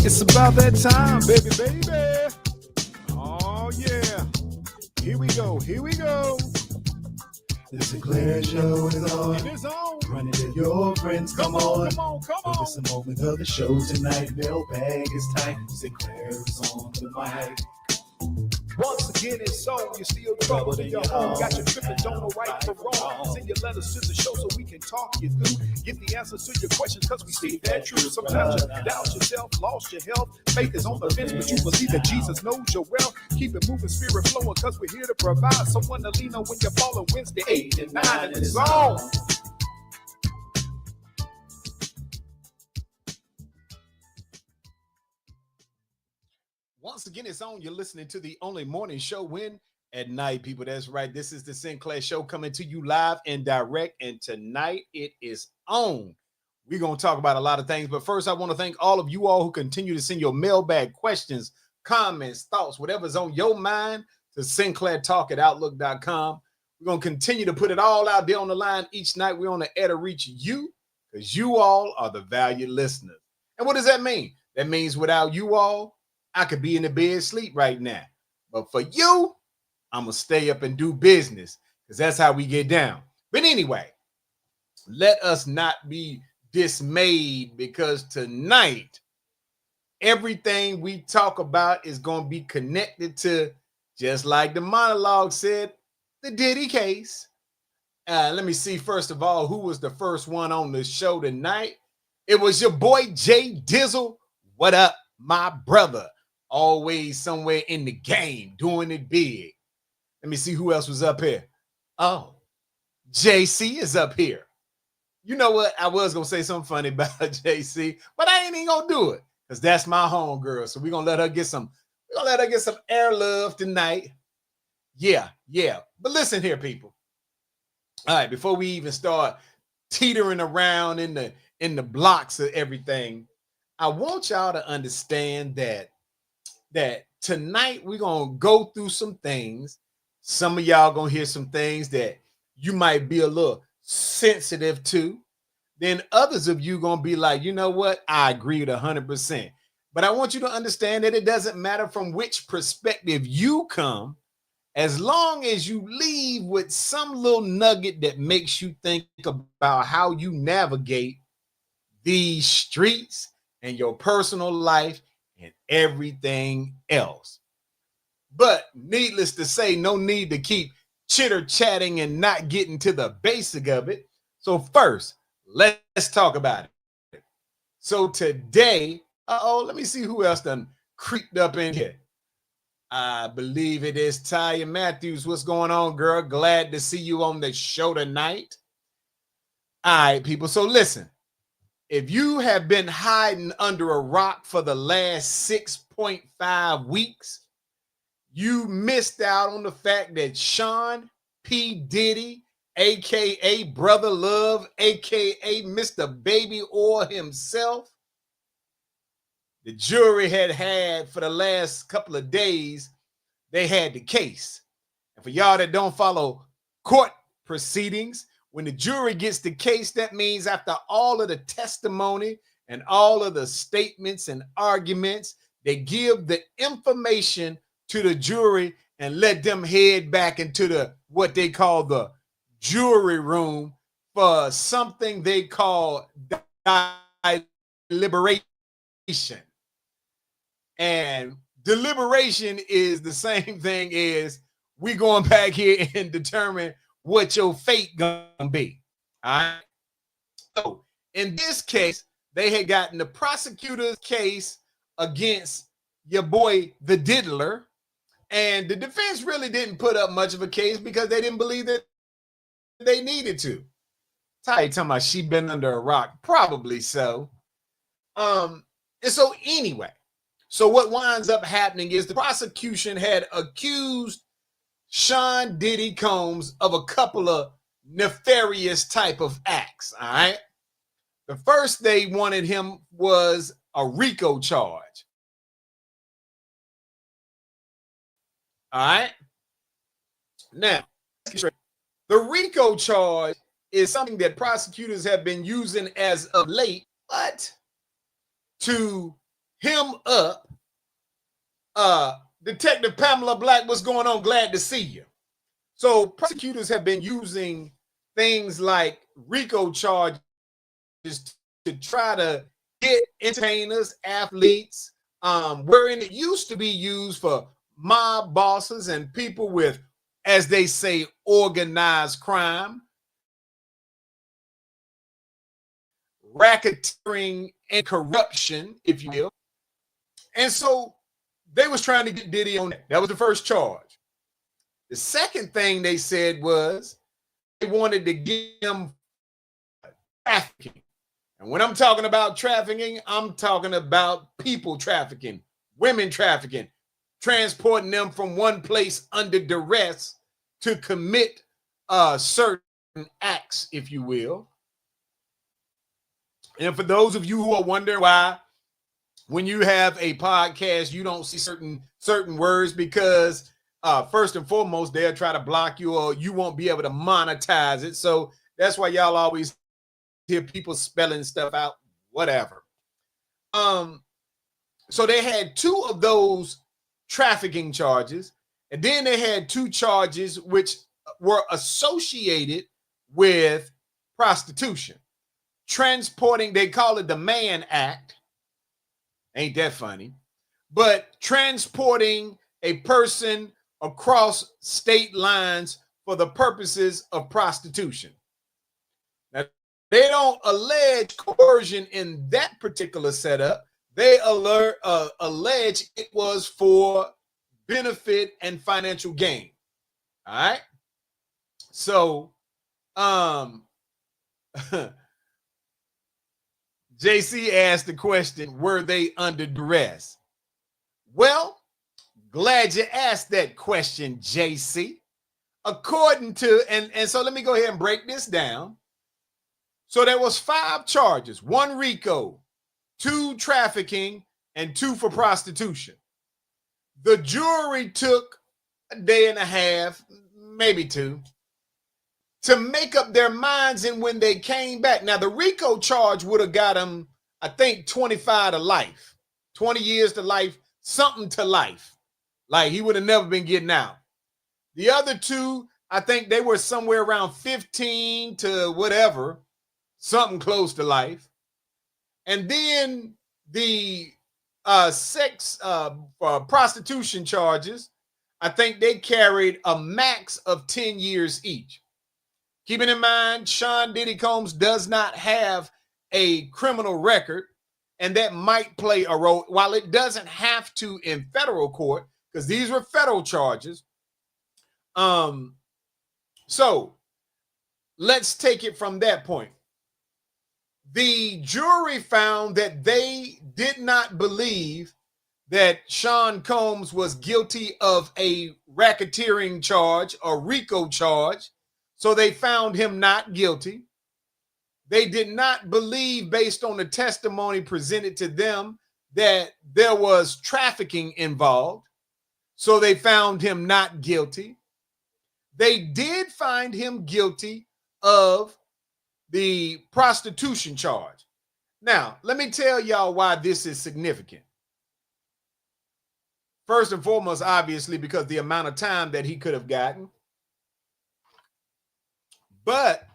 It's about that time, baby, baby. Oh, yeah. Here we go. Here we go. The Sinclair Show is on. It is on. Run it to your friends. Come on. It's a moment of the show tonight. Mailbag is tight. Sinclair is on the mic. Once again, it's on. You're still troubled in your home. Got your tripping, don't know right from wrong. Send your letters to the show so we can talk you through. Get the answers to your questions because we see that true. Sometimes you doubt yourself, lost your health. Faith is on the fence, but you believe that Jesus knows your wealth. Keep it moving, spirit flowing, because we're here to provide someone to lean on when you're falling. Wednesday 8 and 9 and it's on. Once again, it's on. You're listening to the only morning show when at night, people. That's right. This is the Sinclair Show coming to you live and direct. And tonight it is on. We're going to talk about a lot of things. But first, I want to thank all of you all who continue to send your mailbag questions, comments, thoughts, whatever's on your mind to sinclairtalk@outlook.com. We're going to continue to put it all out there on the line each night. We're on the air to reach you because you all are the valued listeners. And what does that mean? That means without you all, I could be in the bed sleep right now. But for you, I'm going to stay up and do business because that's how we get down. But anyway, let us not be dismayed because tonight, everything we talk about is going to be connected to, just like the monologue said, the Diddy case. Let me see, first of all, who was the first one on the show tonight? It was your boy, Jay Dizzle. What up, my brother? Always somewhere in the game, doing it big. Let me see who else was up here. Oh, JC is up here. You know what? I was going to say something funny about JC, but I ain't even going to do it because that's my homegirl. So we're going to let her get some air love tonight. Yeah. But listen here, people. All right, before we even start teetering around in the blocks of everything, I want y'all to understand that tonight we're going to go through some things. Some of y'all going to hear some things that you might be a little sensitive to. Then others of you going to be like, you know what? I agree with 100%. But I want you to understand that it doesn't matter from which perspective you come, as long as you leave with some little nugget that makes you think about how you navigate these streets and your personal life and everything else. But needless to say, no need to keep chitter-chatting and not getting to the basic of it. So first, let's talk about it. So today, let me see who else done creeped up in here. I believe it is Taya Matthews. What's going on, girl? Glad to see you on the show tonight. All right, people. So listen. If you have been hiding under a rock for the last 6.5 weeks, you missed out on the fact that Sean P. Diddy, a.k.a. Brother Love, a.k.a. Mr. Baby Oil himself, the jury had for the last couple of days, they had the case. And for y'all that don't follow court proceedings, when the jury gets the case, that means after all of the testimony and all of the statements and arguments, they give the information to the jury and let them head back into what they call the jury room for something they call deliberation. And deliberation is the same thing as we going back here and determine what your fate gonna be. All right. So in this case, they had gotten the prosecutor's case against your boy, the diddler. And the defense really didn't put up much of a case because they didn't believe that they needed to. Ty talking about she been under a rock. Probably so. And so anyway, so what winds up happening is the prosecution had accused Sean Diddy Combs of a couple of nefarious type of acts, all right? The first they wanted him was a RICO charge. All right? Now, the RICO charge is something that prosecutors have been using as of late, but to him up. Detective Pamela Black, what's going on? Glad to see you. So prosecutors have been using things like RICO charges to try to get entertainers, athletes, wherein it used to be used for mob bosses and people with, as they say, organized crime, racketeering and corruption, if you will. And so they was trying to get Diddy on that. That was the first charge. The second thing they said was they wanted to get him trafficking. And when I'm talking about trafficking, I'm talking about people trafficking, women trafficking, transporting them from one place under duress to commit certain acts, if you will. And for those of you who are wondering why, when you have a podcast, you don't see certain words, because first and foremost, they'll try to block you or you won't be able to monetize it. So that's why y'all always hear people spelling stuff out, whatever. So they had 2 of those trafficking charges, and then they had 2 charges which were associated with prostitution. Transporting, they call it the Mann Act. Ain't that funny? But transporting a person across state lines for the purposes of prostitution. Now, they don't allege coercion in that particular setup. They allege it was for benefit and financial gain. All right. So, JC asked the question, were they under duress? Well, glad you asked that question, JC. According to, and so let me go ahead and break this down. So there was 5 charges, 1 RICO, 2 trafficking, and 2 for prostitution. The jury took a day and a half, maybe 2, to make up their minds. And when they came back, now the RICO charge would have got him, I think, 25 to life, 20 years to life, something to life. Like he would have never been getting out. The other 2, I think they were somewhere around 15 to whatever, something close to life. And then the prostitution charges, I think they carried a max of 10 years each. Keeping in mind, Sean Diddy Combs does not have a criminal record, and that might play a role, while it doesn't have to in federal court, because these were federal charges. So let's take it from that point. The jury found that they did not believe that Sean Combs was guilty of a racketeering charge or RICO charge, so they found him not guilty. They did not believe, based on the testimony presented to them, that there was trafficking involved, so they found him not guilty. They did find him guilty of the prostitution charge. Now, let me tell y'all why this is significant. First and foremost, obviously, because the amount of time that he could have gotten. But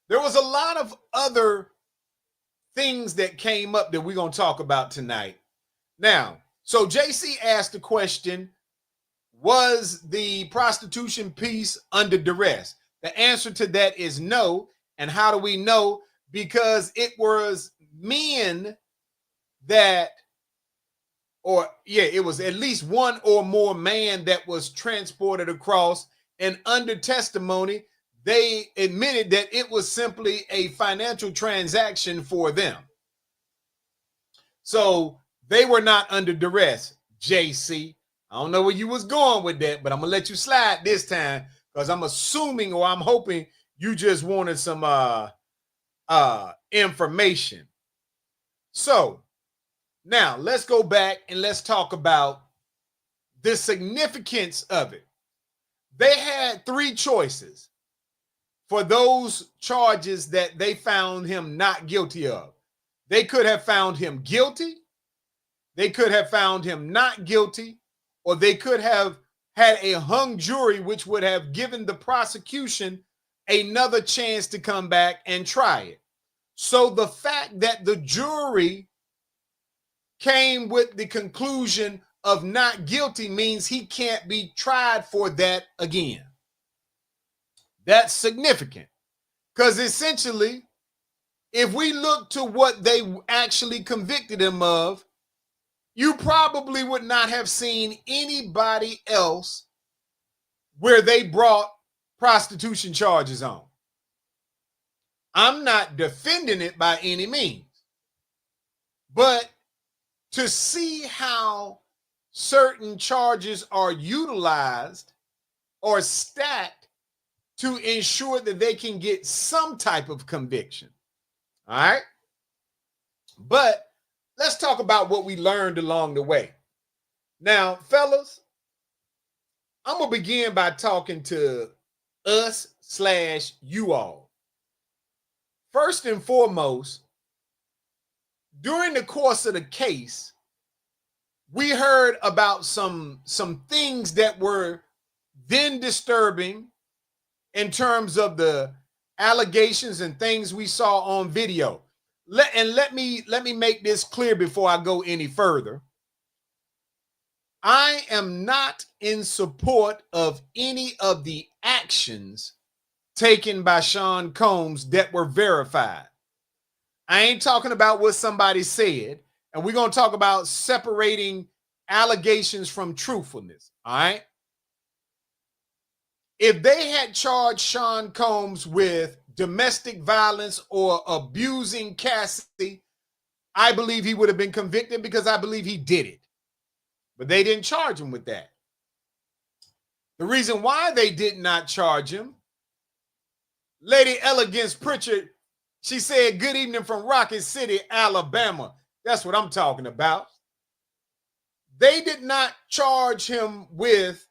there was a lot of other things that came up that we're going to talk about tonight. Now, so JC asked the question, was the prostitution piece under duress? The answer to that is no. And how do we know? Because it was men that, it was at least one or more man that was transported across, and under testimony, they admitted that it was simply a financial transaction for them. So they were not under duress, JC. I don't know where you was going with that, but I'm going to let you slide this time, because I'm assuming, or I'm hoping, you just wanted some information. So now let's go back and let's talk about the significance of it. They had 3 choices for those charges that they found him not guilty of. They could have found him guilty. They could have found him not guilty, or they could have had a hung jury, which would have given the prosecution another chance to come back and try it. So the fact that the jury came with the conclusion of not guilty means he can't be tried for that again. That's significant, because essentially, if we look to what they actually convicted him of, you probably would not have seen anybody else where they brought prostitution charges on. I'm not defending it by any means, but to see how certain charges are utilized or stacked to ensure that they can get some type of conviction. All right? But let's talk about what we learned along the way. Now, fellas, I'm going to begin by talking to us/you all. First and foremost, during the course of the case, we heard about some things that were then disturbing in terms of the allegations and things we saw on video. Let me make this clear before I go any further. I am not in support of any of the actions taken by Sean Combs that were verified. I ain't talking about what somebody said, and we're going to talk about separating allegations from truthfulness, all right? If they had charged Sean Combs with domestic violence or abusing Cassie, I believe he would have been convicted because I believe he did it. But they didn't charge him with that. The reason why they did not charge him, Lady Elegance Pritchard, she said, "Good evening from Rocket City, Alabama." That's what I'm talking about. They did not charge him with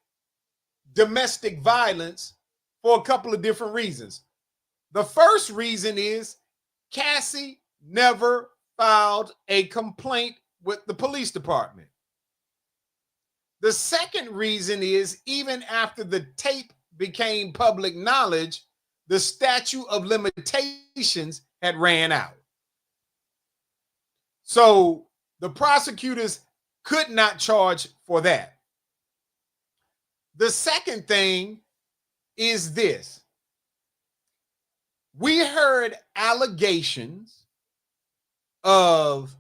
domestic violence for a couple of different reasons. The first reason is Cassie never filed a complaint with the police department. The second reason is even after the tape became public knowledge, the statute of limitations had ran out. So the prosecutors could not charge for that. The second thing is this. We heard allegations of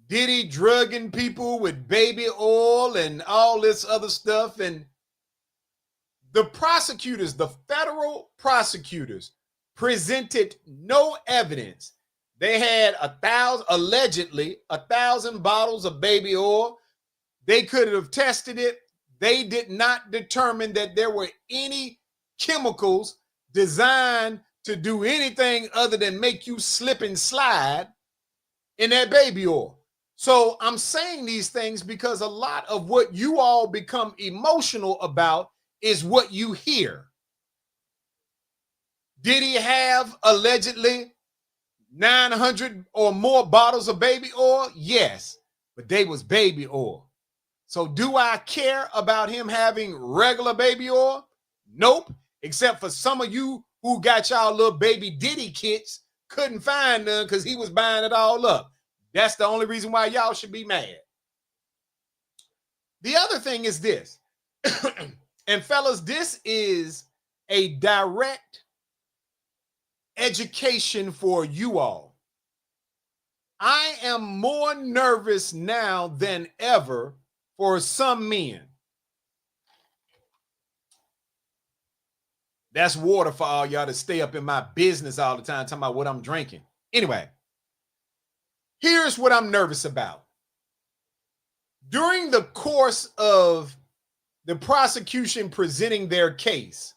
Diddy drugging people with baby oil and all this other stuff. And the prosecutors, the federal prosecutors, presented no evidence. They had allegedly 1,000 bottles of baby oil. They could have tested it. They did not determine that there were any chemicals designed to do anything other than make you slip and slide in that baby oil. So I'm saying these things because a lot of what you all become emotional about is what you hear. Did he have allegedly 900 or more bottles of baby oil? Yes, but they was baby oil. So do I care about him having regular baby oil? Nope, except for some of you who got y'all little baby Diddy kits, couldn't find none because he was buying it all up. That's the only reason why y'all should be mad. The other thing is this, and fellas, this is a direct education for you all. I am more nervous now than ever for some men. That's water for all y'all to stay up in my business all the time, talking about what I'm drinking. Anyway, here's what I'm nervous about. During the course of the prosecution presenting their case,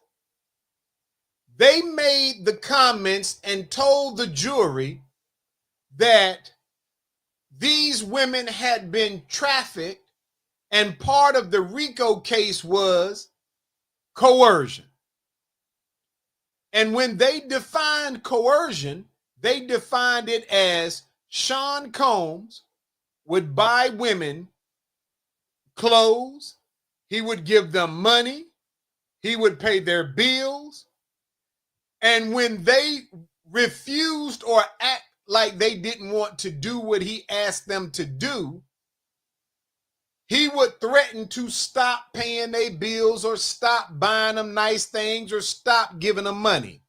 they made the comments and told the jury that these women had been trafficked, and part of the RICO case was coercion. And when they defined coercion, they defined it as Sean Combs would buy women clothes, he would give them money, he would pay their bills, and when they refused or act like they didn't want to do what he asked them to do, he would threaten to stop paying their bills or stop buying them nice things or stop giving them money.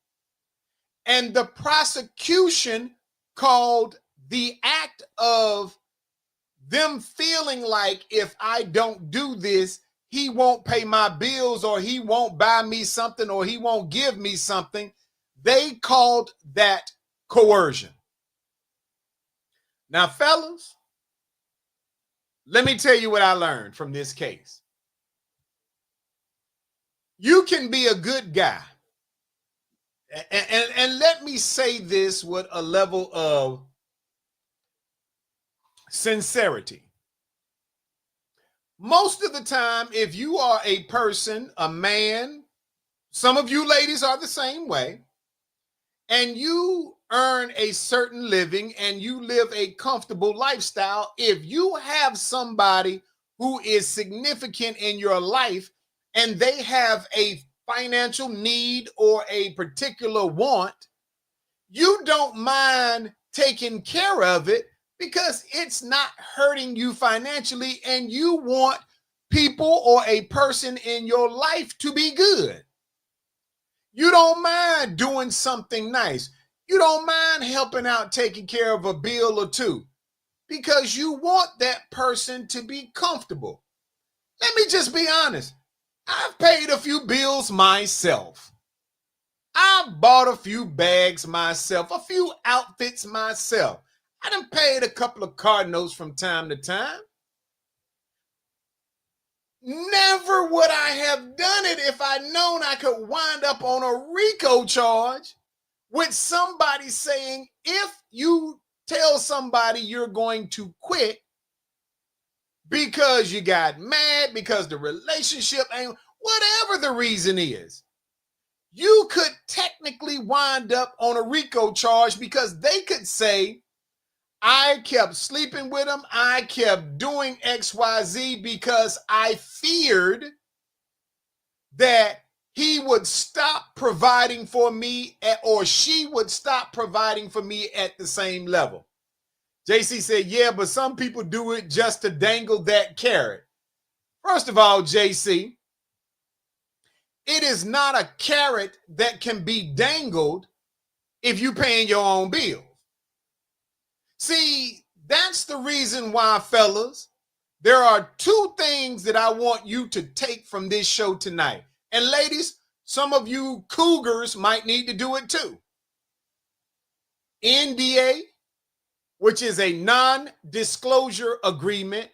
And the prosecution called the act of them feeling like if I don't do this, he won't pay my bills or he won't buy me something or he won't give me something. They called that coercion. Now, fellas, let me tell you what I learned from this case. You can be a good guy. And let me say this with a level of sincerity. Most of the time, if you are a person, a man, some of you ladies are the same way, and you earn a certain living and you live a comfortable lifestyle, if you have somebody who is significant in your life and they have a financial need or a particular want, you don't mind taking care of it because it's not hurting you financially and you want people or a person in your life to be good. You don't mind doing something nice. You don't mind helping out, taking care of a bill or two because you want that person to be comfortable. Let me just be honest. I've paid a few bills myself. I've bought a few bags myself, a few outfits myself. I done paid a couple of car notes from time to time. Never would I have done it if I'd known I could wind up on a RICO charge with somebody saying, if you tell somebody you're going to quit because you got mad, because the relationship ain't, whatever the reason is, you could technically wind up on a RICO charge because they could say, I kept sleeping with him, I kept doing XYZ because I feared that he would stop providing for me or she would stop providing for me at the same level. JC said, yeah, but some people do it just to dangle that carrot. First of all, JC, it is not a carrot that can be dangled if you're paying your own bills. See, that's the reason why, fellas, there are two things that I want you to take from this show tonight. And ladies, some of you cougars might need to do it too. NDA, which is a non-disclosure agreement,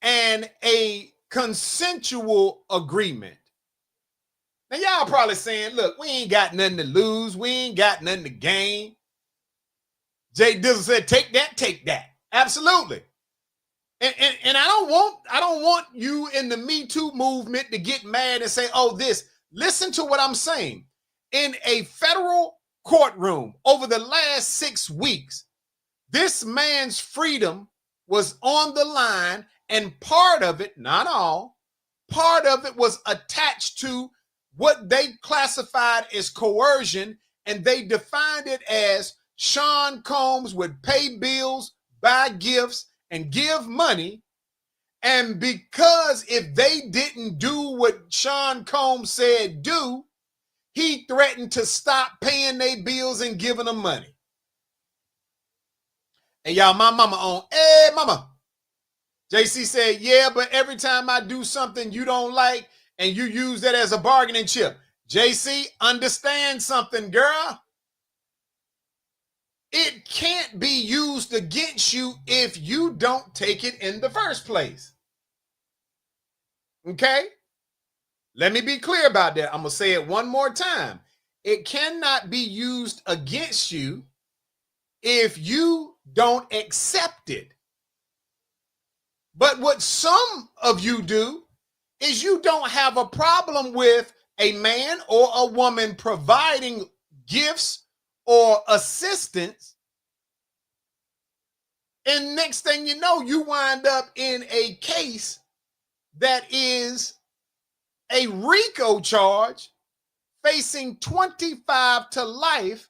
and a consensual agreement. Now, y'all probably saying, look, we ain't got nothing to lose. We ain't got nothing to gain. Jay Dizzle said, take that. Absolutely. And I don't want you in the Me Too movement to get mad and say, oh, this. Listen to what I'm saying. In a federal courtroom over the last 6 weeks, this man's freedom was on the line, and part of it, not all, part of it was attached to what they classified as coercion, and they defined it as Sean Combs would pay bills, buy gifts, and give money. And because if they didn't do what Sean Combs said do, he threatened to stop paying their bills and giving them money. And y'all, my mama on, hey, mama. JC said, yeah, but every time I do something you don't like and you use that as a bargaining chip. JC, understand something, girl. It can't be used against you if you don't take it in the first place. Okay? Let me be clear about that. I'm going to say it one more time. It cannot be used against you if you don't accept it. But what some of you do is you don't have a problem with a man or a woman providing gifts or assistance And next thing you know, you wind up in a case that is a RICO charge facing 25 to life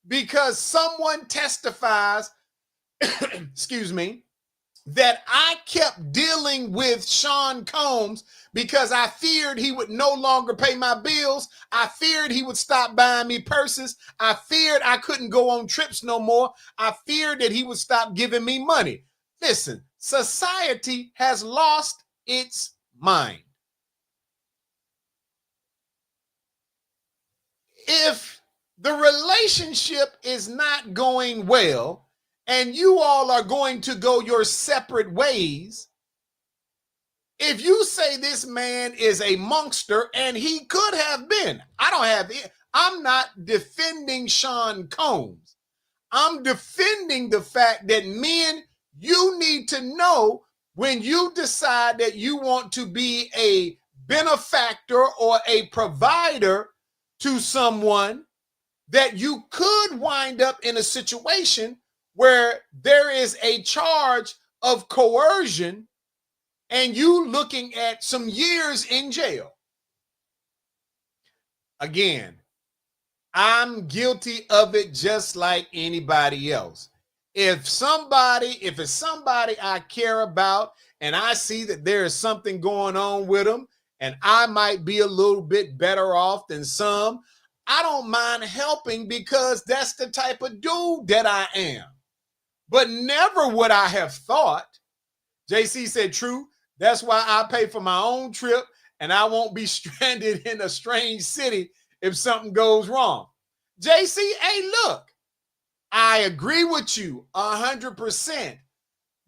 because someone testifies, excuse me, that I kept dealing with Sean Combs because I feared he would no longer pay my bills. I feared he would stop buying me purses. I feared I couldn't go on trips no more. I feared that he would stop giving me money. Listen, society has lost its mind. If the relationship is not going well and you all are going to go your separate ways, if you say this man is a monster, and he could have been, I'm not defending Sean Combs. I'm defending the fact that men, you need to know when you decide that you want to be a benefactor or a provider to someone, that you could wind up in a situation where there is a charge of coercion and you looking at some years in jail. Again, I'm guilty of it just like anybody else. If it's somebody I care about and I see that there is something going on with them and I might be a little bit better off than some, I don't mind helping because that's the type of dude that I am. But never would I have thought, JC said, true, that's why I pay for my own trip and I won't be stranded in a strange city if something goes wrong. JC, hey, look, I agree with you 100%,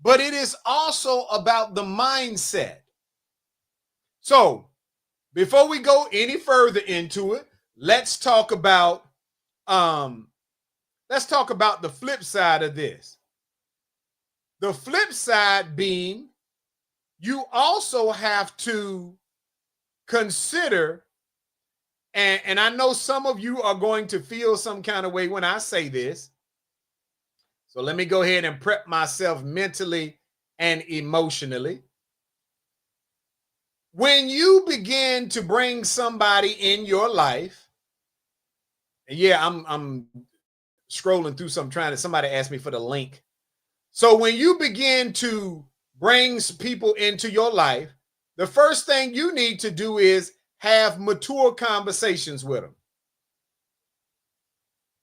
but it is also about the mindset. So before we go any further into it, let's talk about the flip side of this. The flip side being, you also have to consider, and I know some of you are going to feel some kind of way when I say this, so let me go ahead and prep myself mentally and emotionally. When you begin to bring somebody in your life, and yeah, I'm scrolling through somebody asked me for the link. So when you begin to bring people into your life, the first thing you need to do is have mature conversations with them.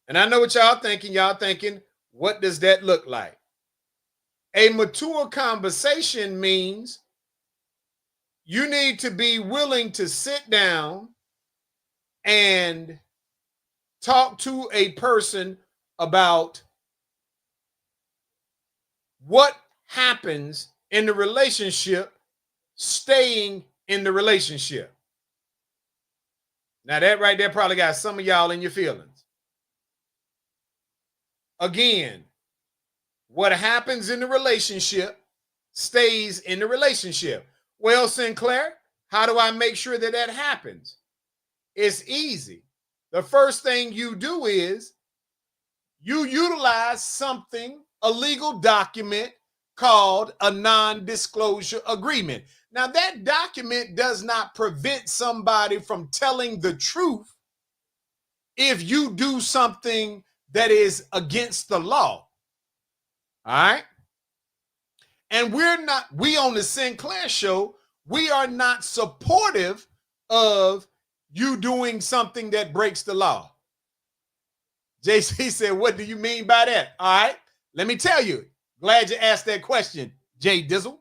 And I know what y'all thinking. Y'all thinking, what does that look like? A mature conversation means you need to be willing to sit down and talk to a person about what happens in the relationship, staying in the relationship. Now that right there probably got some of y'all in your feelings. Again, what happens in the relationship stays in the relationship. Well, Sinclair, how do I make sure that that happens? It's easy. The first thing you do is you utilize something, a legal document called a non-disclosure agreement. Now, that document does not prevent somebody from telling the truth if you do something that is against the law. All right? And we on the Sinclair show, we are not supportive of you doing something that breaks the law. JC said, what do you mean by that? All right, let me tell you. Glad you asked that question, Jay Dizzle.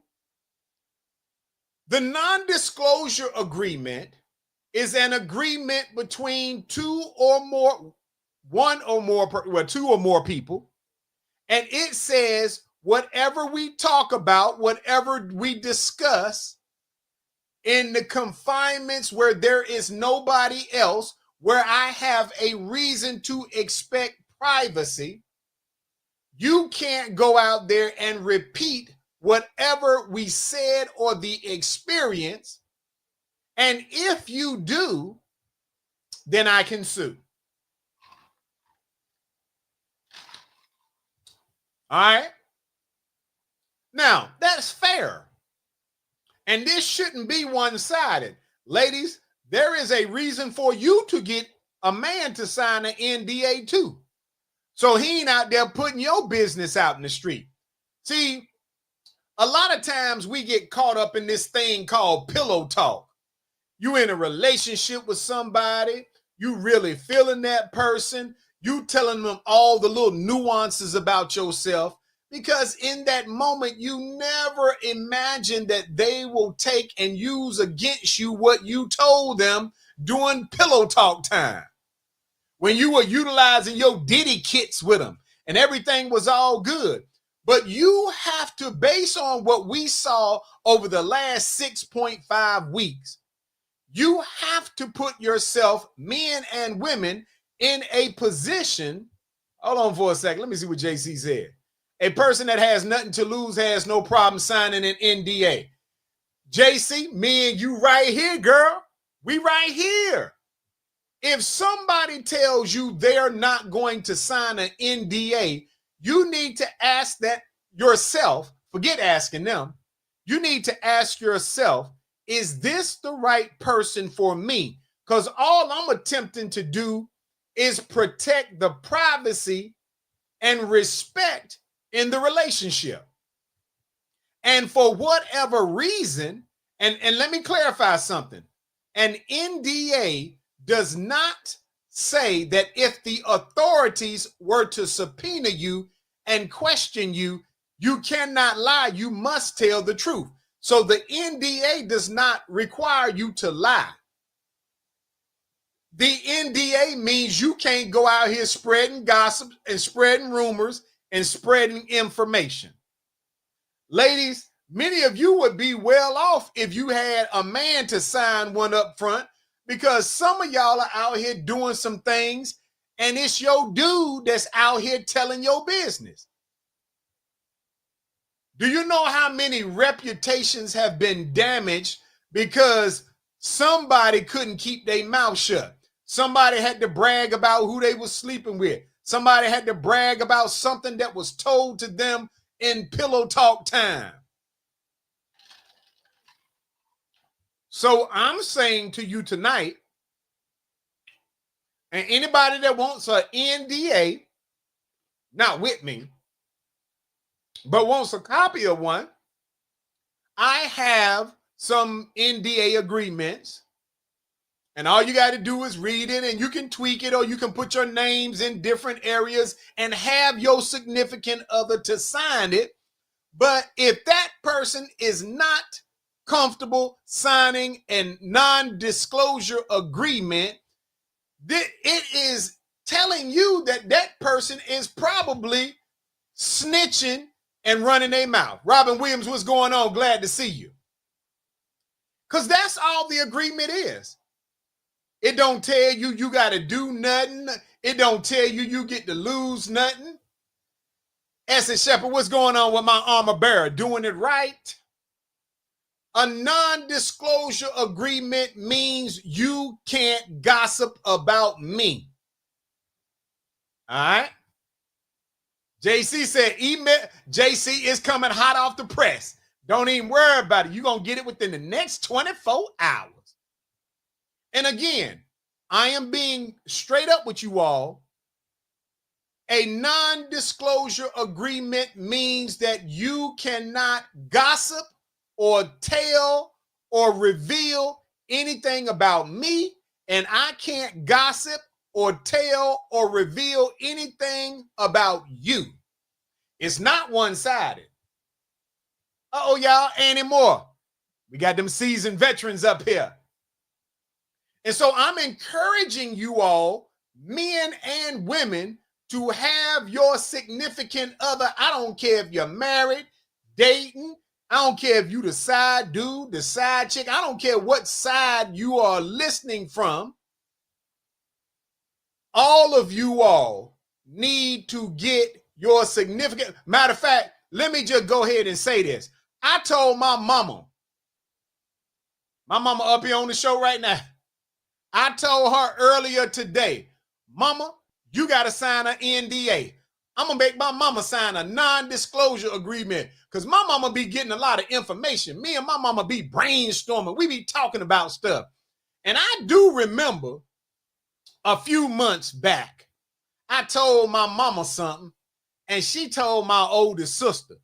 The non-disclosure agreement is an agreement between two or more people. And it says whatever we talk about, whatever we discuss in the confinements where there is nobody else, where I have a reason to expect privacy, you can't go out there and repeat whatever we said or the experience. And if you do, then I can sue. All right. Now, that's fair. And this shouldn't be one-sided. Ladies, there is a reason for you to get a man to sign an NDA too. So he ain't out there putting your business out in the street. See, a lot of times we get caught up in this thing called pillow talk. You in a relationship with somebody, you really feeling that person, you telling them all the little nuances about yourself, because in that moment, you never imagine that they will take and use against you what you told them during pillow talk time. When you were utilizing your diddy kits with them and everything was all good. But you have to, based on what we saw over the last 6.5 weeks, you have to put yourself, men and women, in a position. Hold on for a second. Let me see what JC said. A person that has nothing to lose has no problem signing an NDA. JC, me and you right here, girl. We right here. If somebody tells you they're not going to sign an NDA, you need to ask that yourself. Forget asking them. You need to ask yourself, is this the right person for me? Because all I'm attempting to do is protect the privacy and respect in the relationship. And for whatever reason, and let me clarify something, an NDA does not say that if the authorities were to subpoena you and question you, you cannot lie. You must tell the truth. So the NDA does not require you to lie. The NDA means you can't go out here spreading gossip and spreading rumors and spreading information. Ladies, many of you would be well off if you had a man to sign one up front, because some of y'all are out here doing some things and it's your dude that's out here telling your business. Do you know how many reputations have been damaged because somebody couldn't keep their mouth shut? Somebody had to brag about who they were sleeping with. Somebody had to brag about something that was told to them in pillow talk time. So I'm saying to you tonight, and anybody that wants an NDA, not with me, but wants a copy of one, I have some NDA agreements. And all you got to do is read it, and you can tweak it, or you can put your names in different areas and have your significant other to sign it. But if that person is not comfortable signing a non-disclosure agreement, it is telling you that that person is probably snitching and running their mouth. Robin Williams, what's going on? Glad to see you. Because that's all the agreement is. It don't tell you you got to do nothing. It don't tell you you get to lose nothing. Essence Shepherd, what's going on with my armor bearer? Doing it right? A non-disclosure agreement means you can't gossip about me. All right? JC said, JC is coming hot off the press. Don't even worry about it. You're going to get it within the next 24 hours. And again, I am being straight up with you all. A non-disclosure agreement means that you cannot gossip or tell or reveal anything about me, and I can't gossip or tell or reveal anything about you. It's not one-sided. Uh-oh, y'all, anymore. We got them seasoned veterans up here. And so I'm encouraging you all, men and women, to have your significant other. I don't care if you're married, dating. I don't care if you the side dude, the side chick. I don't care what side you are listening from. All of you all need to get your significant. Matter of fact, let me just go ahead and say this. I told my mama up here on the show right now, I told her earlier today, Mama, you got to sign an NDA. I'm going to make my mama sign a non-disclosure agreement because my mama be getting a lot of information. Me and my mama be brainstorming. We be talking about stuff. And I do remember a few months back, I told my mama something and she told my oldest sister.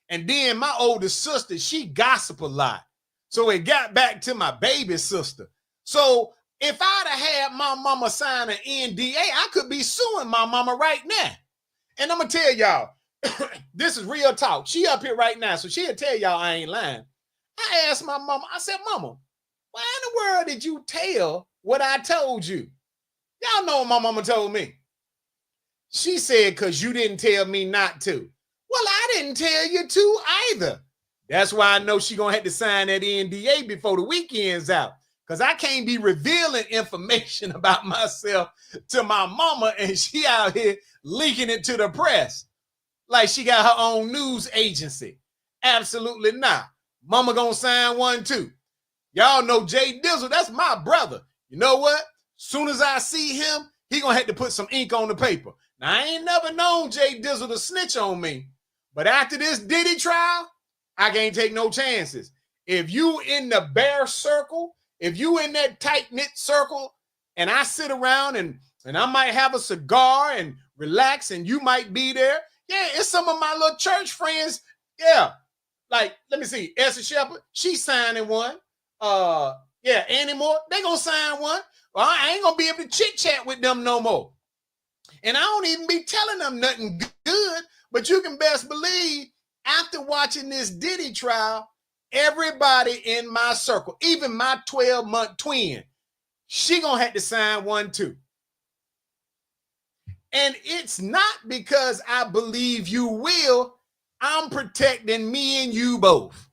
And then my oldest sister, she gossip a lot. So it got back to my baby sister. So if I'd have had my mama sign an NDA, I could be suing my mama right now. And I'm going to tell y'all, this is real talk. She up here right now, so she'll tell y'all I ain't lying. I asked my mama, I said, Mama, why in the world did you tell what I told you? Y'all know what my mama told me. She said, because you didn't tell me not to. Well, I didn't tell you to either. That's why I know she going to have to sign that NDA before the weekend's out. Because I can't be revealing information about myself to my mama and she out here leaking it to the press like she got her own news agency. Absolutely not. Mama gonna sign one too. Y'all know Jay Dizzle, that's my brother. You know what? Soon as I see him, he gonna have to put some ink on the paper. Now, I ain't never known Jay Dizzle to snitch on me, but after this Diddy trial, I can't take no chances. If you in the bear circle, if you in that tight-knit circle, and I sit around and I might have a cigar and relax, and you might be there. Yeah, it's some of my little church friends. Yeah, like, let me see, Esther Shepherd, she's signing one. Yeah, Annie Moore, they gonna sign one. Well, I ain't gonna be able to chit-chat with them no more. And I don't even be telling them nothing good, but you can best believe after watching this Diddy trial, everybody in my circle, even my 12-month twin, she gonna have to sign one too. And it's not because I believe you will. I'm protecting me and you both.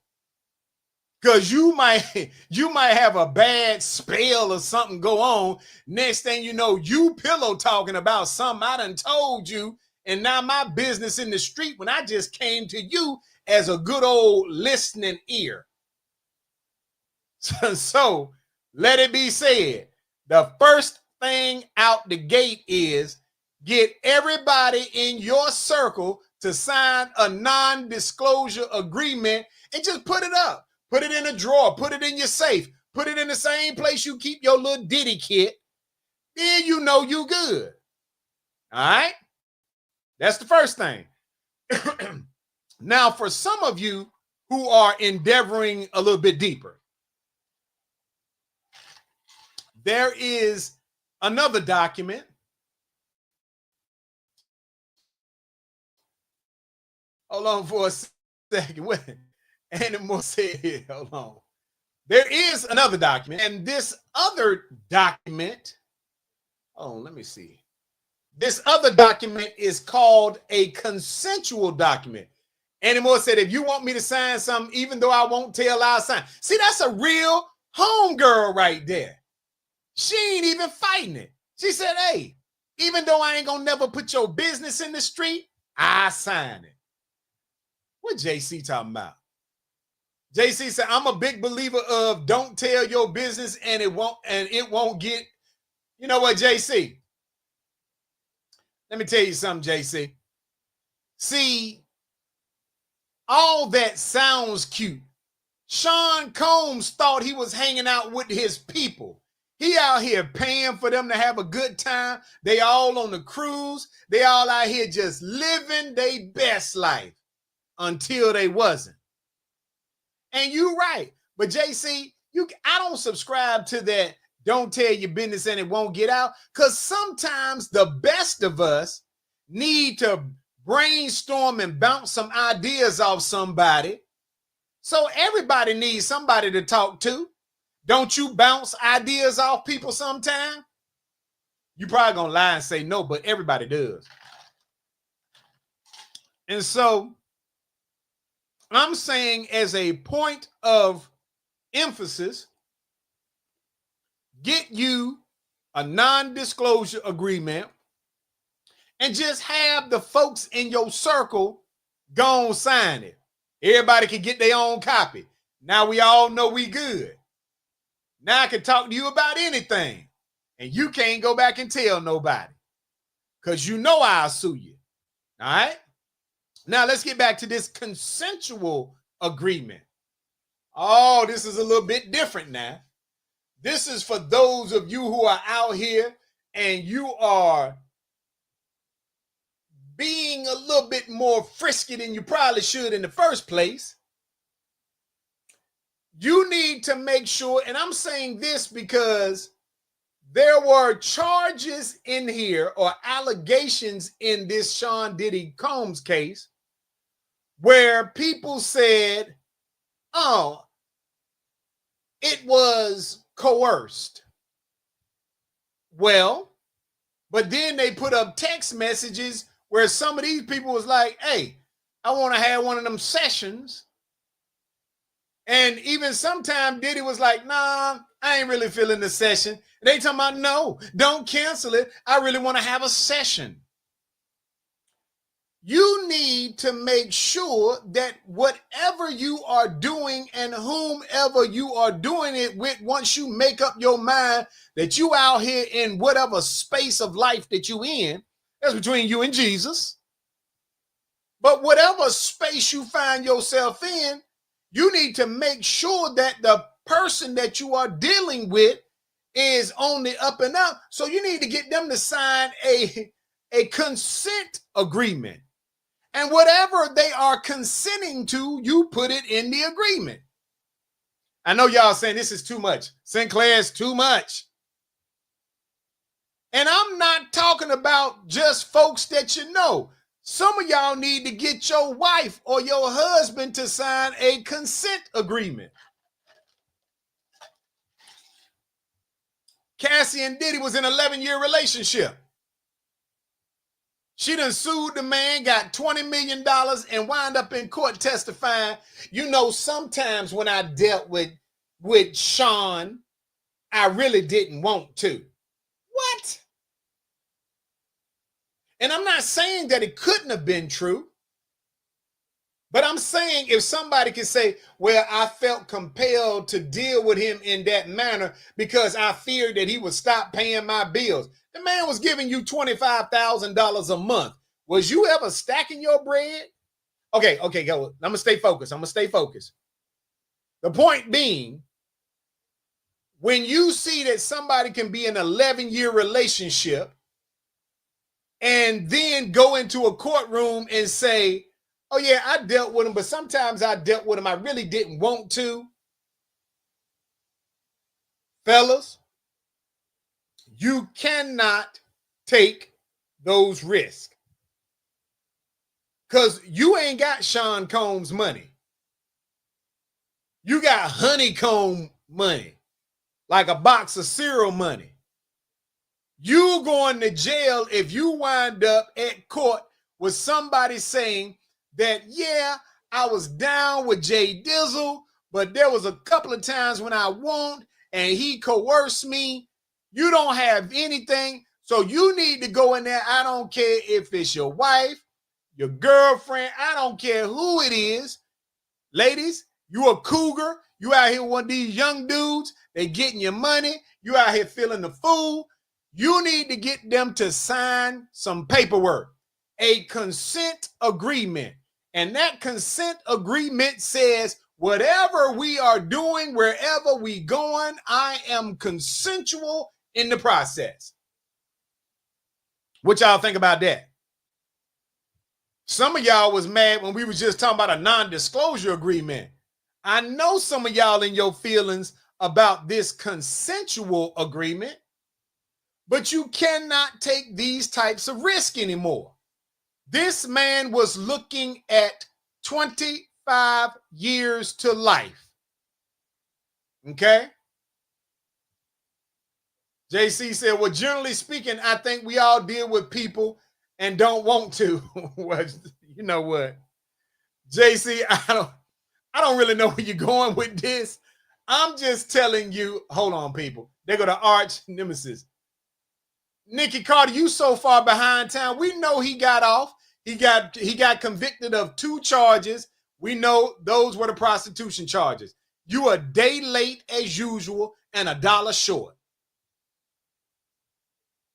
Because you might have a bad spell or something go on. Next thing you know, you pillow talking about something I done told you. And now my business in the street when I just came to you as a good old listening ear. So let it be said. The first thing out the gate is get everybody in your circle to sign a non-disclosure agreement and just put it up. Put it in a drawer. Put it in your safe. Put it in the same place you keep your little Diddy kit. Then you know you good. All right? That's the first thing. Now, for some of you who are endeavoring a little bit deeper, there is another document. Hold on for a second. What? Animal said here. Hold on. There is another document, and this other document, oh, let me see. This other document is called a consensual document. Animal said, if you want me to sign something, even though I won't tell, I'll sign. See, that's a real homegirl right there. She ain't even fighting it. She said, hey, even though I ain't gonna never put your business in the street, I sign it. What JC talking about? JC said, I'm a big believer of don't tell your business and it won't get, you know what, JC? Let me tell you something, JC. See, all that sounds cute. Sean Combs thought he was hanging out with his people. He out here paying for them to have a good time. They all on the cruise. They all out here just living their best life until they wasn't. And you right. But JC, I don't subscribe to that don't tell your business and it won't get out. Because sometimes the best of us need to brainstorm and bounce some ideas off somebody. So everybody needs somebody to talk to. Don't you bounce ideas off people sometime? You probably gonna lie and say no, but everybody does. And so I'm saying as a point of emphasis, get you a non-disclosure agreement and just have the folks in your circle go and sign it. Everybody can get their own copy. Now we all know we good. Now I can talk to you about anything and you can't go back and tell nobody because you know I'll sue you. All right. Now let's get back to this consensual agreement. Oh, this is a little bit different now. This is for those of you who are out here and you are being a little bit more frisky than you probably should in the first place. You need to make sure, and I'm saying this because there were charges in here or allegations in this Sean Diddy Combs case where people said, oh, it was coerced. Well, but then they put up text messages where some of these people was like, hey, I want to have one of them sessions. And even sometime Diddy was like, nah, I ain't really feeling the session. They talking about, no, don't cancel it. I really want to have a session. You need to make sure that whatever you are doing and whomever you are doing it with, once you make up your mind that you out here in whatever space of life that you in, that's between you and Jesus. But whatever space you find yourself in, you need to make sure that the person that you are dealing with is on the up and up. So you need to get them to sign a consent agreement. And whatever they are consenting to, you put it in the agreement. I know y'all saying this is too much. Sinclair's too much. And I'm not talking about just folks that you know. Some of y'all need to get your wife or your husband to sign a consent agreement. Cassie and Diddy was in an 11-year relationship. She done sued the man, got $20 million, and wound up in court testifying. You know, sometimes when I dealt with Sean, I really didn't want to. What? And I'm not saying that it couldn't have been true, but I'm saying if somebody can say, well, I felt compelled to deal with him in that manner because I feared that he would stop paying my bills. The man was giving you $25,000 a month. Was you ever stacking your bread? Okay, go. I'm going to stay focused. The point being, when you see that somebody can be in an 11-year relationship and then go into a courtroom and say, oh yeah, I dealt with him, but sometimes I dealt with him, I really didn't want to. Fellas, you cannot take those risks because you ain't got Sean Combs money. You got honeycomb money, like a box of cereal money. You going to jail if you wind up at court with somebody saying that, yeah, I was down with Jay Dizzle, but there was a couple of times when I won't, and he coerced me. You don't have anything, so you need to go in there. I don't care if it's your wife, your girlfriend, I don't care who it is. Ladies, you a cougar. You out here with one of these young dudes. They getting your money. You out here feeling the fool. You need to get them to sign some paperwork, a consent agreement. And that consent agreement says, whatever we are doing, wherever we going, I am consensual in the process. What y'all think about that? Some of y'all was mad when we was just talking about a non-disclosure agreement. I know some of y'all in your feelings about this consensual agreement, but you cannot take these types of risk anymore. This man was looking at 25 years to life. Okay? JC said, well, generally speaking, I think we all deal with people and don't want to. Well, you know what? JC, I don't really know where you're going with this. I'm just telling you, hold on, people. They go to arch nemesis. Nikki Carter, you so far behind town. We know he got off. He got convicted of 2 charges. We know those were the prostitution charges. You a day late as usual and $1 short.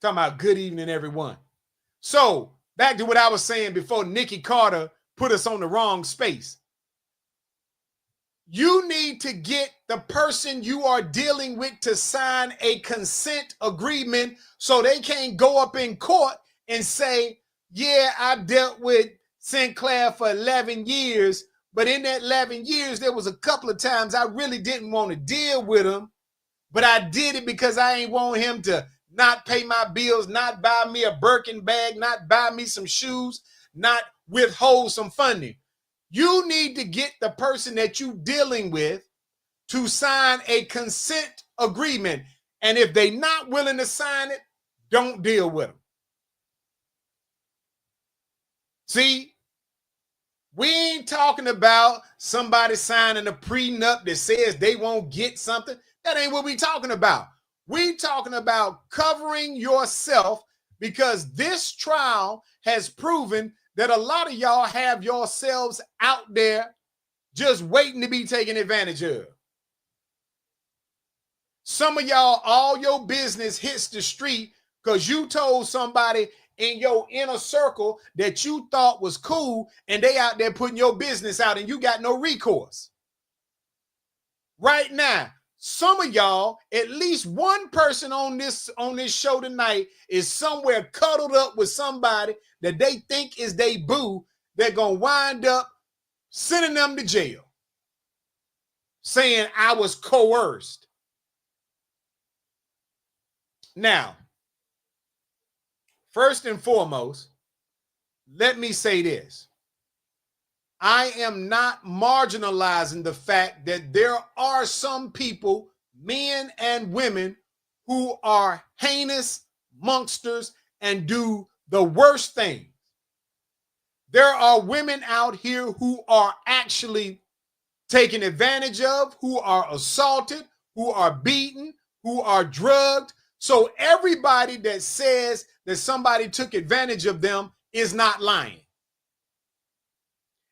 Talking about good evening, everyone. So back to what I was saying before Nikki Carter put us on the wrong space. You need to get the person you are dealing with to sign a consent agreement so they can't go up in court and say, yeah, I dealt with Sinclair for 11 years, but in that 11 years, there was a couple of times I really didn't want to deal with him, but I did it because I ain't want him to not pay my bills, not buy me a Birkin bag, not buy me some shoes, not withhold some funding. You need to get the person that you're dealing with to sign a consent agreement. And if they're not willing to sign it, don't deal with them. See, we ain't talking about somebody signing a prenup that says they won't get something. That ain't what we talking about. We talking about covering yourself, because this trial has proven that a lot of y'all have yourselves out there just waiting to be taken advantage of. Some of y'all, all your business hits the street because you told somebody in your inner circle that you thought was cool, and they out there putting your business out and you got no recourse. Right now, some of y'all, at least one person on this show tonight is somewhere cuddled up with somebody that they think is they boo. They're going to wind up sending them to jail, saying I was coerced. Now, first and foremost, let me say this. I am not marginalizing the fact that there are some people, men and women, who are heinous monsters and do the worst things. There are women out here who are actually taken advantage of, who are assaulted, who are beaten, who are drugged. So everybody that says that somebody took advantage of them is not lying.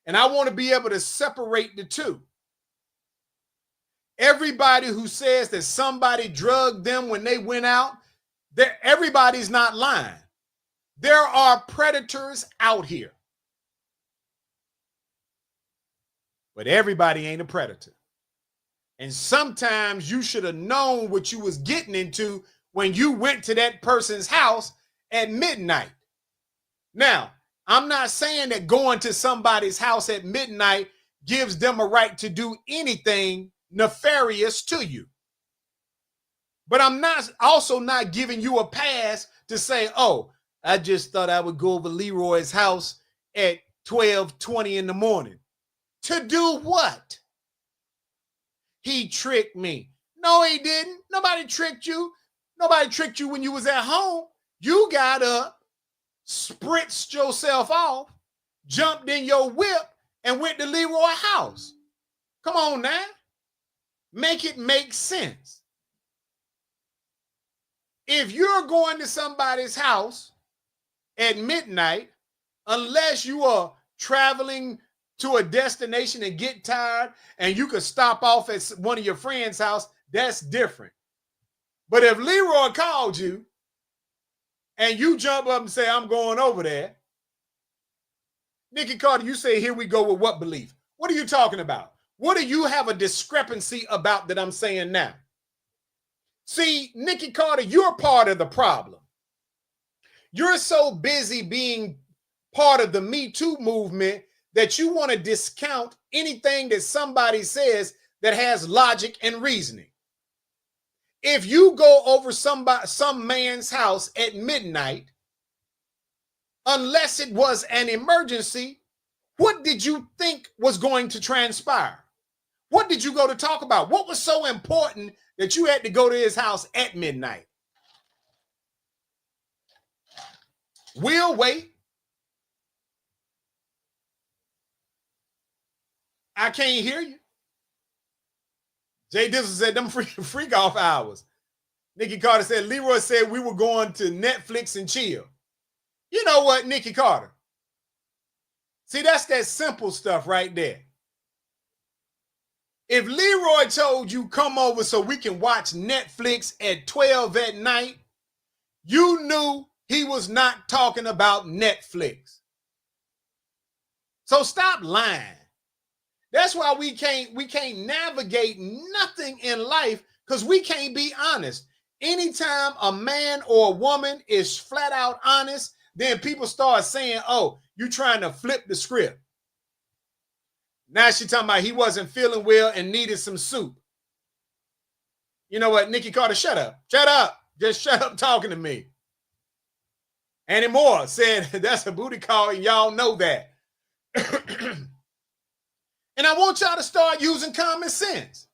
And I want to be able to separate the two. Everybody who says that somebody drugged them when they went out, everybody's not lying. There are predators out here. But everybody ain't a predator. And sometimes you should have known what you was getting into when you went to that person's house at midnight. Now, I'm not saying that going to somebody's house at midnight gives them a right to do anything nefarious to you. But I'm also not giving you a pass to say, oh, I just thought I would go over Leroy's house at 12:20 in the morning. To do what? He tricked me. No, he didn't. Nobody tricked you. Nobody tricked you when you was at home. You got up, spritzed yourself off, jumped in your whip, and went to Leroy's house. Come on now. Make it make sense. If you're going to somebody's house at midnight, unless you are traveling to a destination and get tired and you could stop off at one of your friends' house, that's different. But if Leroy called you and you jump up and say, I'm going over there, Nikki Carter, you say, here we go with what belief? What are you talking about? What do you have a discrepancy about that I'm saying now? See, Nikki Carter, you're part of the problem. You're so busy being part of the Me Too movement that you want to discount anything that somebody says that has logic and reasoning. If you go over some man's house at midnight, unless it was an emergency, what did you think was going to transpire? What did you go to talk about? What was so important that you had to go to his house at midnight? We'll wait. I can't hear you. Jay Dizzle said them freak off hours. Nikki Carter said, Leroy said we were going to Netflix and chill. You know what, Nikki Carter? See, that's that simple stuff right there. If Leroy told you come over so we can watch Netflix at 12 at night, you knew he was not talking about Netflix. So stop lying. That's why we can't navigate nothing in life, because we can't be honest. Anytime a man or a woman is flat out honest, then people start saying, oh, you trying to flip the script. Now she's talking about he wasn't feeling well and needed some soup. You know what, Nikki Carter, shut up. Shut up. Just shut up talking to me. Annie Moore said that's a booty call, and y'all know that. And I want y'all to start using common sense.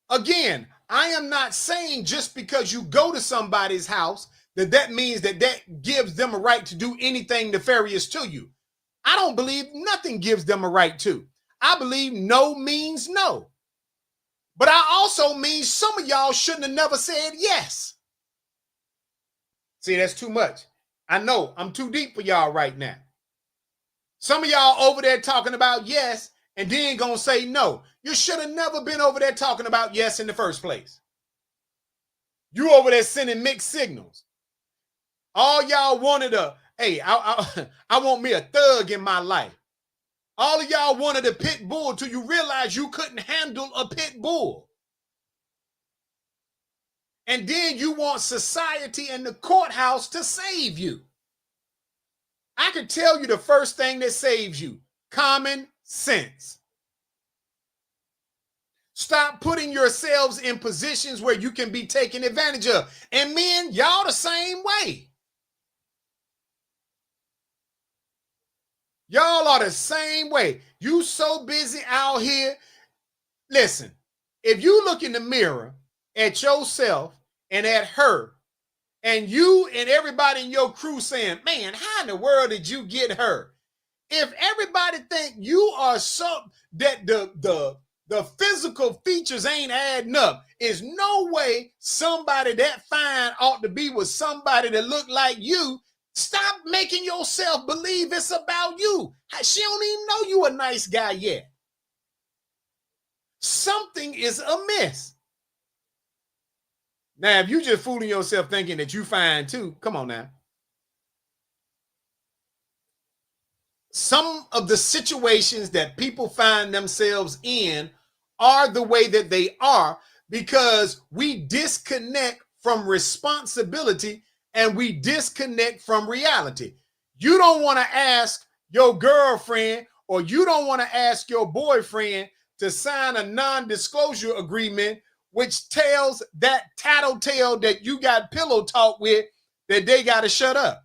Again, I am not saying just because you go to somebody's house that means that gives them a right to do anything nefarious to you. I don't believe nothing gives them a right to. I believe no means no. But I also mean some of y'all shouldn't have never said yes. See, that's too much. I know I'm too deep for y'all right now. Some of y'all over there talking about yes and then gonna say no. You should have never been over there talking about yes in the first place. You over there sending mixed signals. All y'all wanted hey, I want me a thug in my life. All of y'all wanted a pit bull till you realized you couldn't handle a pit bull. And then you want society and the courthouse to save you. I can tell you the first thing that saves you: common sense. Stop putting yourselves in positions where you can be taken advantage of. And men, y'all the same way. Y'all are the same way. You so busy out here. Listen, if you look in the mirror at yourself and at her, and you and everybody in your crew saying, man, how in the world did you get her? If everybody think you are so that the physical features ain't adding up, is no way somebody that fine ought to be with somebody that look like you. Stop making yourself believe it's about you. She don't even know you a nice guy yet. Something is amiss. Now, if you just fooling yourself thinking that you fine too, come on now. Some of the situations that people find themselves in are the way that they are because we disconnect from responsibility and we disconnect from reality. You don't want to ask your girlfriend or you don't want to ask your boyfriend to sign a non-disclosure agreement which tells that tattletale that you got pillow talk with that they got to shut up.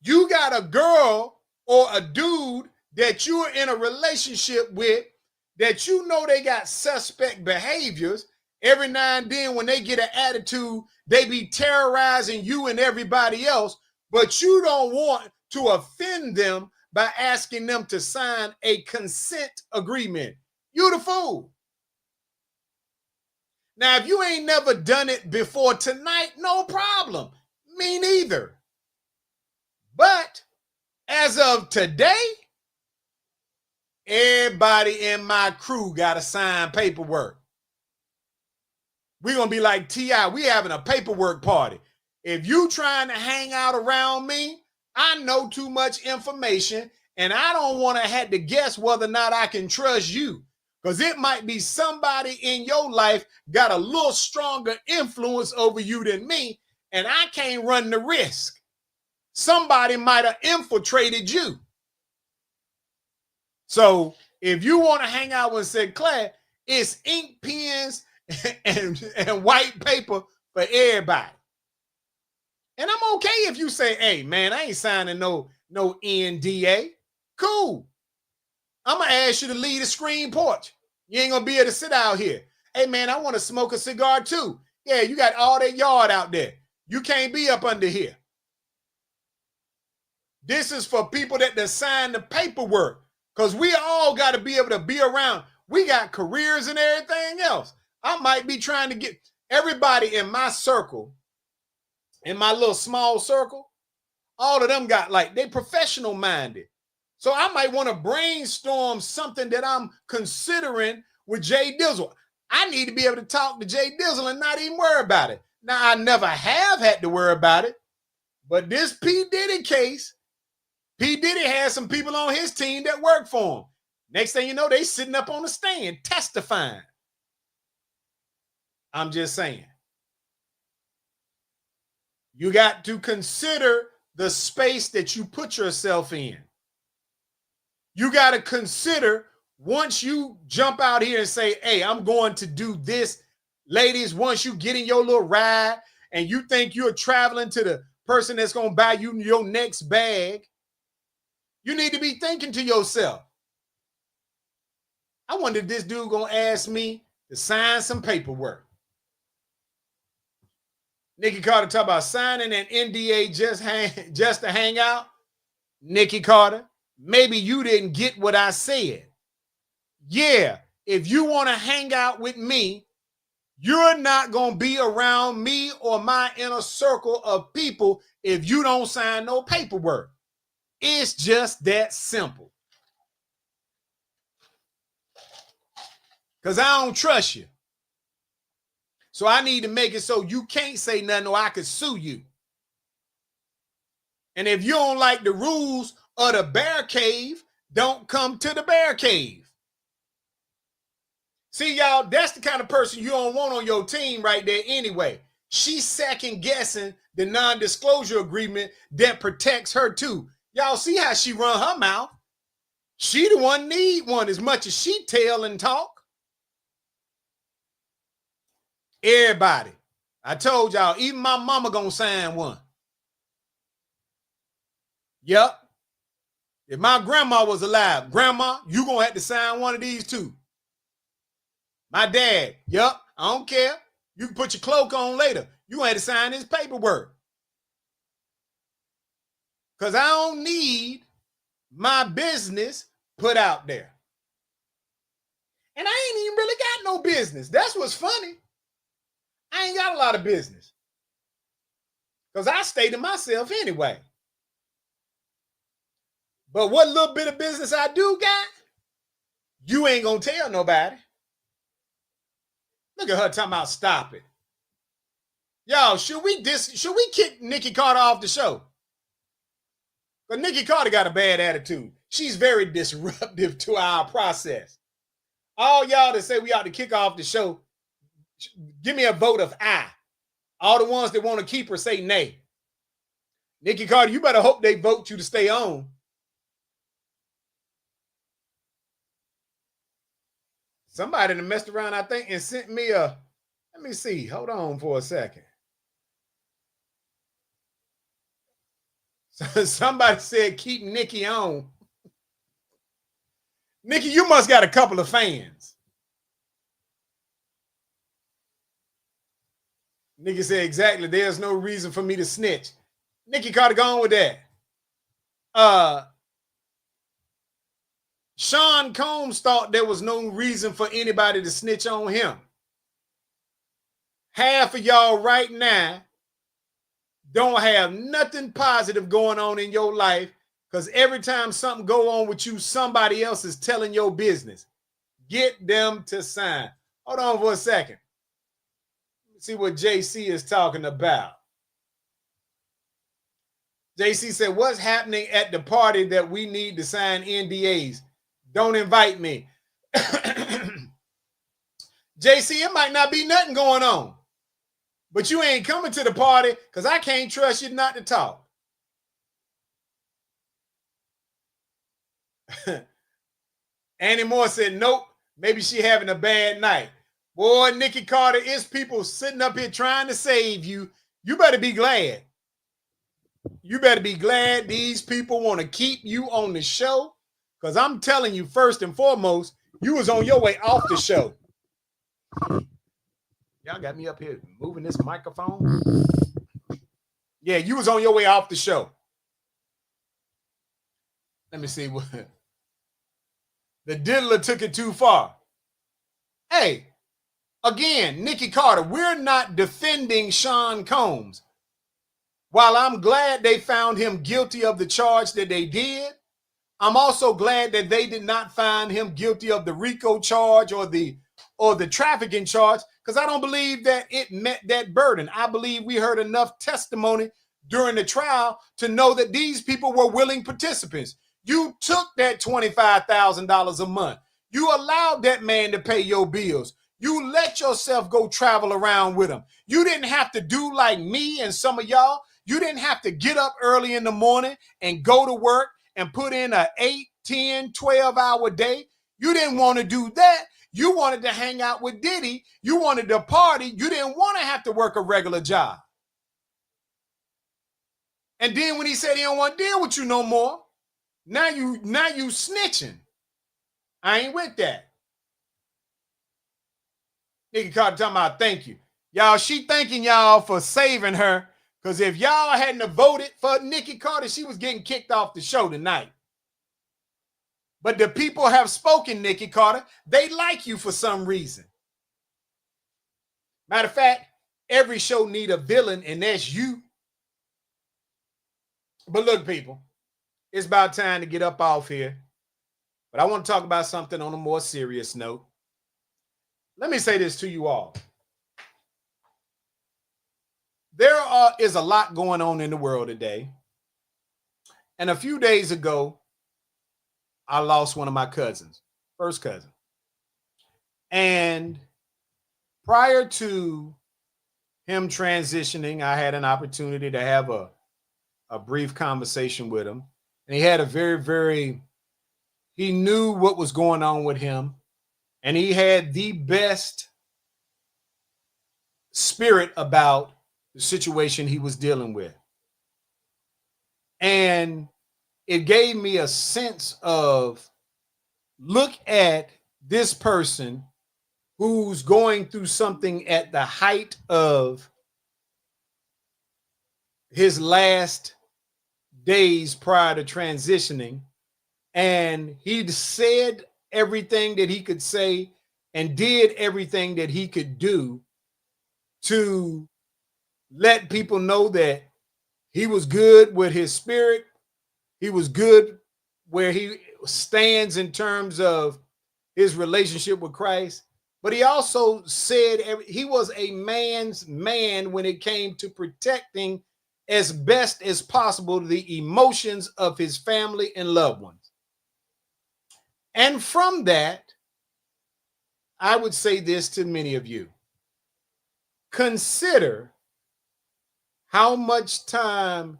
You got a girl or a dude that you're in a relationship with that you know they got suspect behaviors. Every now and then when they get an attitude, they be terrorizing you and everybody else, but you don't want to offend them by asking them to sign a consent agreement. You the fool. Now, if you ain't never done it before tonight, no problem. Me neither. But as of today, everybody in my crew got to sign paperwork. We're going to be like T.I. We having a paperwork party. If you trying to hang out around me, I know too much information, and I don't want to have to guess whether or not I can trust you. Because it might be somebody in your life got a little stronger influence over you than me, and I can't run the risk. Somebody might have infiltrated you. So if you want to hang out with Sinclair, it's ink pens and white paper for everybody. And I'm okay if you say, hey, man, I ain't signing no NDA. Cool. I'm going to ask you to leave the screen porch. You ain't going to be able to sit out here. Hey, man, I want to smoke a cigar too. Yeah, you got all that yard out there. You can't be up under here. This is for people that done signed the paperwork because we all got to be able to be around. We got careers and everything else. I might be trying to get everybody in my circle, in my little small circle, all of them got like, they professional minded. So I might want to brainstorm something that I'm considering with Jay Dizzle. I need to be able to talk to Jay Dizzle and not even worry about it. Now, I never have had to worry about it, but this P. Diddy case, P. Diddy has some people on his team that work for him. Next thing you know, they sitting up on the stand testifying. I'm just saying. You got to consider the space that you put yourself in. You got to consider once you jump out here and say, hey, I'm going to do this. Ladies, once you get in your little ride and you think you're traveling to the person that's going to buy you your next bag, you need to be thinking to yourself, I wonder if this dude going to ask me to sign some paperwork. Nikki Carter talk about signing an NDA just to hang out. Nikki Carter, maybe you didn't get what I said. Yeah, if you want to hang out with me, you're not going to be around me or my inner circle of people if you don't sign no paperwork. It's just that simple. Because I don't trust you. So I need to make it so you can't say nothing or I could sue you. And if you don't like the rules of the bear cave, don't come to the bear cave. See, y'all, that's the kind of person you don't want on your team right there anyway. She's second guessing the non-disclosure agreement that protects her too. Y'all see how she run her mouth? She the one need one as much as she tell and talk. Everybody. I told y'all, even my mama gonna sign one. Yep. If my grandma was alive, grandma, you gonna have to sign one of these too. My dad, yep, I don't care. You can put your cloak on later. You gonna have to sign this paperwork. Because I don't need my business put out there. And I ain't even really got no business. That's what's funny. I ain't got a lot of business. Because I stay to myself anyway. But what little bit of business I do got, you ain't gonna tell nobody. Look at her talking about stop it. Y'all, should we kick Nikki Carter off the show? But Nikki Carter got a bad attitude. She's very disruptive to our process. All y'all that say we ought to kick off the show, give me a vote of aye. All the ones that want to keep her say nay. Nikki Carter, you better hope they vote you to stay on. Somebody that messed around, I think, and sent me a, let me see. Hold on for a second. Somebody said keep Nikki on. Nikki, you must got a couple of fans. Nikki said, exactly, there's no reason for me to snitch. Nikki Carter, go on with that. Sean Combs thought there was no reason for anybody to snitch on him. Half of y'all right now don't have nothing positive going on in your life because every time something go on with you, somebody else is telling your business. Get them to sign. Hold on for a second. Let's see what JC is talking about. JC said, what's happening at the party that we need to sign NDAs? Don't invite me. JC, it might not be nothing going on. But you ain't coming to the party because I can't trust you not to talk. Annie Moore said, nope, maybe she having a bad night. Boy, Nikki Carter, it's people sitting up here trying to save you. You better be glad. You better be glad these people want to keep you on the show. Because I'm telling you, first and foremost, you was on your way off the show. Y'all got me up here moving this microphone. Yeah, you was on your way off the show. Let me see what. The diddler took it too far. Hey, again, Nikki Carter, we're not defending Sean Combs. While I'm glad they found him guilty of the charge that they did, I'm also glad that they did not find him guilty of the RICO charge or the or the trafficking charge, because I don't believe that it met that burden. I believe we heard enough testimony during the trial to know that these people were willing participants. You took that $25,000 a month. You allowed that man to pay your bills. You let yourself go travel around with him. You didn't have to do like me and some of y'all. You didn't have to get up early in the morning and go to work and put in an 8, 10, 12-hour day. You didn't want to do that. You wanted to hang out with Diddy. You wanted to party. You didn't want to have to work a regular job. And then when he said he don't want to deal with you no more, now you snitching. I ain't with that. Nikki Carter talking about thank you. Y'all, she thanking y'all for saving her, because if y'all hadn't have voted for Nikki Carter, she was getting kicked off the show tonight. But the people have spoken, Nikki Carter. They like you for some reason. Matter of fact, every show need a villain, and that's you. But look, people, it's about time to get up off here. But I want to talk about something on a more serious note. Let me say this to you all. There is a lot going on in the world today. And a few days ago, I lost one of my cousins, first cousin. And prior to him transitioning, I had an opportunity to have a brief conversation with him. And he had a he knew what was going on with him. And he had the best spirit about the situation he was dealing with. And it gave me a sense of, look at this person who's going through something at the height of his last days prior to transitioning. And he'd said everything that he could say and did everything that he could do to let people know that he was good with his spirit. He was good where he stands in terms of his relationship with Christ. But he also said he was a man's man when it came to protecting as best as possible the emotions of his family and loved ones. And from that, I would say this to many of you. Consider how much time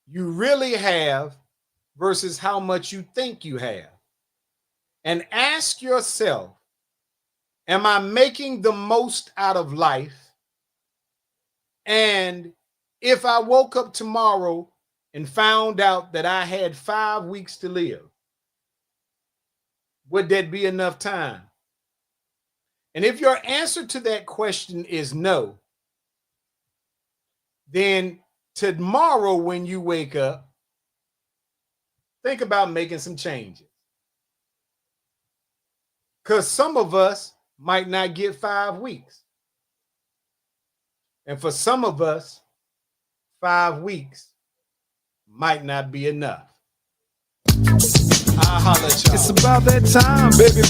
you really have versus how much you think you have. And ask yourself, am I making the most out of life? And if I woke up tomorrow and found out that I had 5 weeks to live, would that be enough time? And if your answer to that question is no, then tomorrow when you wake up, think about making some changes. Because some of us might not get 5 weeks. And for some of us, 5 weeks might not be enough. I'll holler at y'all. It's about that time, baby.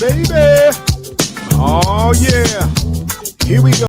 Oh, yeah. Here we go.